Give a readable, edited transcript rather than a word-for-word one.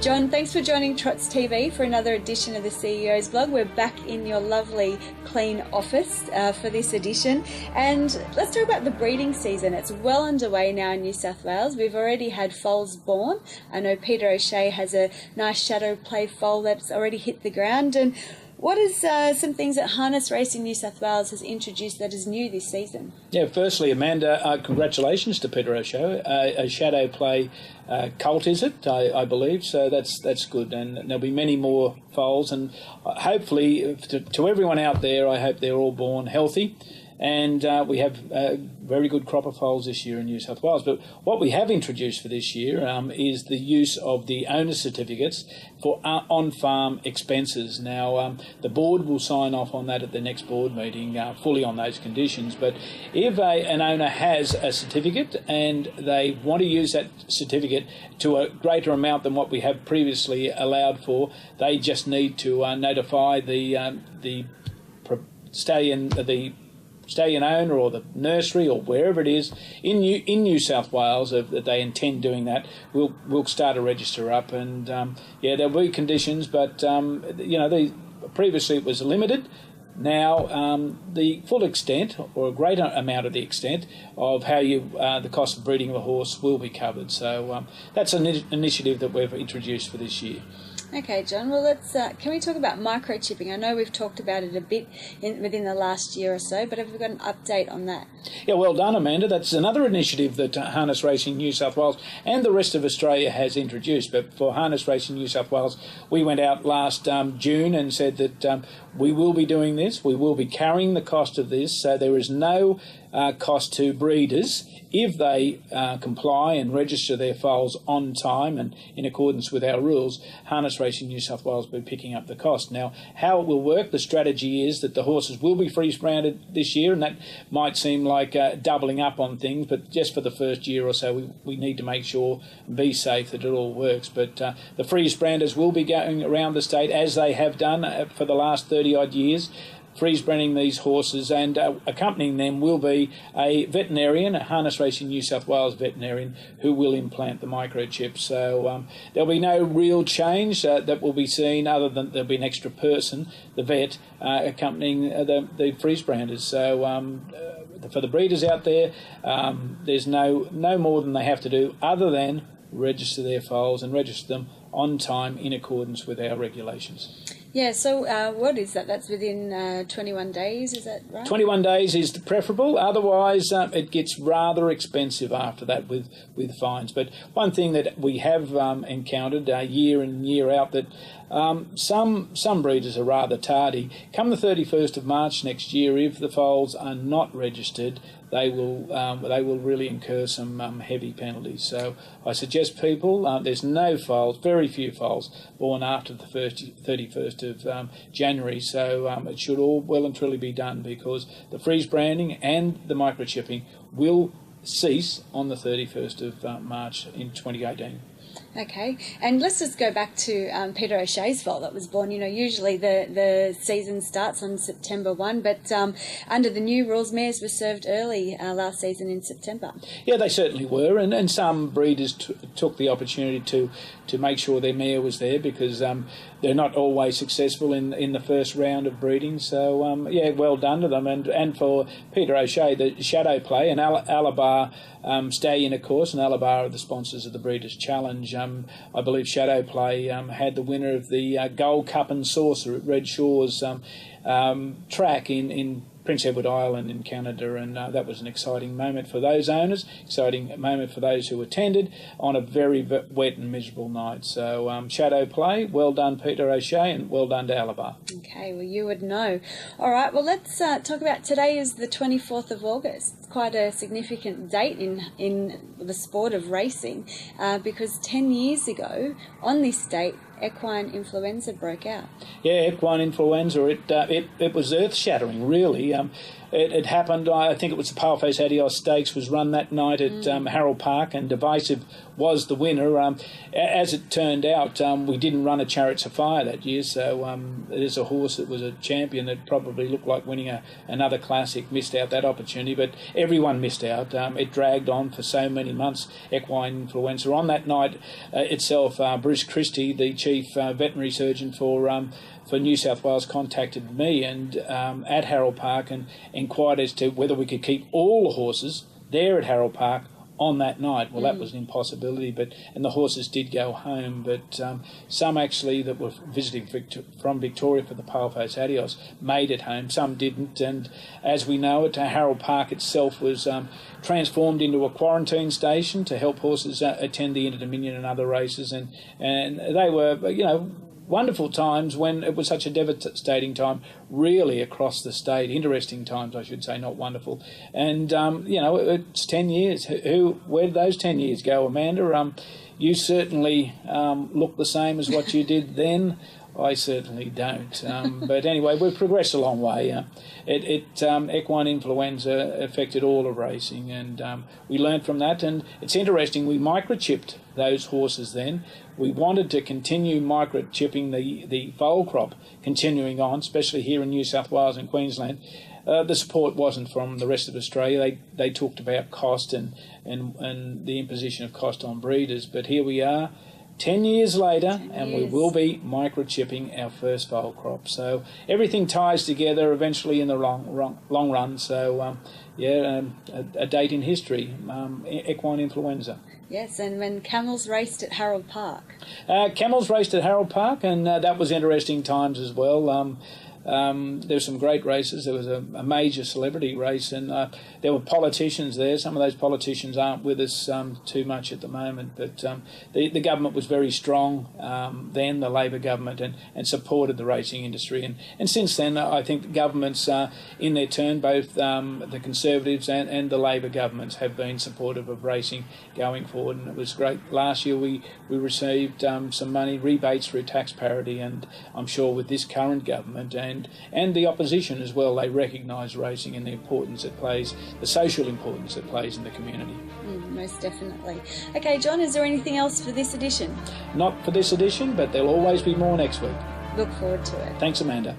John, thanks for joining Trots TV for another edition of the CEO's Blog. We're back in your lovely, clean office for this edition. And let's talk about the breeding season. It's well underway now in New South Wales. We've already had foals born. I know Peter O'Shea has a nice shadow play foal that's already hit the ground. And what is some things that Harness Racing New South Wales has introduced that is new this season? Yeah, firstly, Amanda, congratulations to Peter O'Shea. A shadow play colt, is it? I believe. So that's good. And there'll be many more foals. And hopefully, to everyone out there, I hope they're all born healthy. And we have a very good crop of foals this year in New South Wales. But what we have introduced for this year is the use of the owner certificates for on-farm expenses. Now, the board will sign off on that at the next board meeting, fully on those conditions. But if an owner has a certificate and they want to use that certificate to a greater amount than what we have previously allowed for, they just need to notify the stallion owner or the nursery or wherever it is in New South Wales that they intend doing that. We'll start a register up, and there'll be conditions, but previously it was limited. Now the full extent or a greater amount of the extent of how the cost of breeding of a horse will be covered. So that's an initiative that we've introduced for this year. Okay, John. Well, can we talk about microchipping? I know we've talked about it a bit within the last year or so, but have we got an update on that? Yeah, well done, Amanda. That's another initiative that Harness Racing New South Wales and the rest of Australia has introduced. But for Harness Racing New South Wales, we went out last June and said that we will be doing this. We will be carrying the cost of this, so there is no cost to breeders if they comply and register their foals on time and in accordance with our rules. Harness Racing New South Wales will be picking up the cost. Now, how it will work, the strategy is that the horses will be freeze-branded this year, and that might seem like doubling up on things, but just for the first year or so, we need to make sure and be safe that it all works. But the freeze-branders will be going around the state, as they have done for the last 30-odd years, freeze-branding these horses, and accompanying them will be a veterinarian, a Harness Racing New South Wales veterinarian, who will implant the microchip. So there'll be no real change that will be seen, other than there'll be an extra person, the vet, accompanying the freeze-branders. So for the breeders out there, there's no more than they have to do other than register their foals and register them on time in accordance with our regulations. Yeah, so what is that? That's within 21 days, is that right? 21 days is preferable. Otherwise, it gets rather expensive after that with fines. But one thing that we have encountered year in, year out, that some breeders are rather tardy. Come the 31st of March next year, if the foals are not registered, they will really incur some heavy penalties. So I suggest people, there's no foals, very few foals born after the 31st of January. So it should all well and truly be done, because the freeze branding and the microchipping will cease on the 31st of March in 2018. Okay, and let's just go back to Peter O'Shea's foal that was born. Usually the season starts on September 1, but under the new rules, mares were served early last season in September. Yeah, they certainly were, and some breeders took the opportunity to make sure their mare was there, because they're not always successful in the first round of breeding. So, well done to them. And for Peter O'Shea, the shadow play, and Alabar stallion, of course, and Alabar are the sponsors of the Breeders' Challenge. I believe shadow play had the winner of the Gold Cup and Saucer at Red Shores track in Prince Edward Island in Canada, and that was an exciting moment for those owners, exciting moment for those who attended on a very wet and miserable night. So shadow play, well done Peter O'Shea, and well done to Alabar. Okay, well you would know. All right, well let's talk about today is the 24th of August. It's quite a significant date in the sport of racing because 10 years ago on this date, equine influenza broke out. Yeah, equine influenza, it was earth-shattering, really. it happened. I think it was the Paleface Adios Stakes was run that night at Harold Park, and Divisive was the winner. As it turned out, we didn't run a Chariots of Fire that year, so it is a horse that was a champion that probably looked like winning another classic, missed out that opportunity, but everyone missed out. It dragged on for so many months, Equine Influenza. On that night itself, Bruce Christie, the chief veterinary surgeon for New South Wales, contacted me and at Harold Park and inquired as to whether we could keep all the horses there at Harold Park on that night. Well, that was an impossibility, and the horses did go home, but some actually that were visiting from Victoria for the Paleface Adios made it home, some didn't, and as we know it, Harold Park itself was transformed into a quarantine station to help horses attend the Inter Dominion and other races, and they were, wonderful times when it was such a devastating time, really, across the state. Interesting times, I should say, not wonderful. And, it's 10 years. Where did those 10 years go, Amanda? You certainly look the same as what you did then. I certainly don't. But anyway, we've progressed a long way. Equine Influenza affected all of racing, and we learned from that. And it's interesting, we microchipped those horses then. We wanted to continue microchipping the foal crop, continuing on, especially here in New South Wales and Queensland. The support wasn't from the rest of Australia. They talked about cost and the imposition of cost on breeders. But here we are, 10 years later, and we will be microchipping our first foal crop. So everything ties together eventually in the long run. So, a date in history, Equine Influenza. Yes, and when camels raced at Harold Park. Camels raced at Harold Park, and that was interesting times as well. There were some great races. There was a major celebrity race, and there were politicians there. Some of those politicians aren't with us too much at the moment, but the government was very strong then, the Labor government, and supported the racing industry. And since then, I think the governments, in their turn, both the Conservatives and the Labor governments have been supportive of racing going forward, and it was great. Last year we received some money, rebates through tax parity, and I'm sure with this current government and the opposition as well, they recognise racing and the importance it plays, the social importance it plays in the community. Most definitely. Okay, John, is there anything else for this edition? Not for this edition, but there'll always be more next week. Look forward to it. Thanks, Amanda.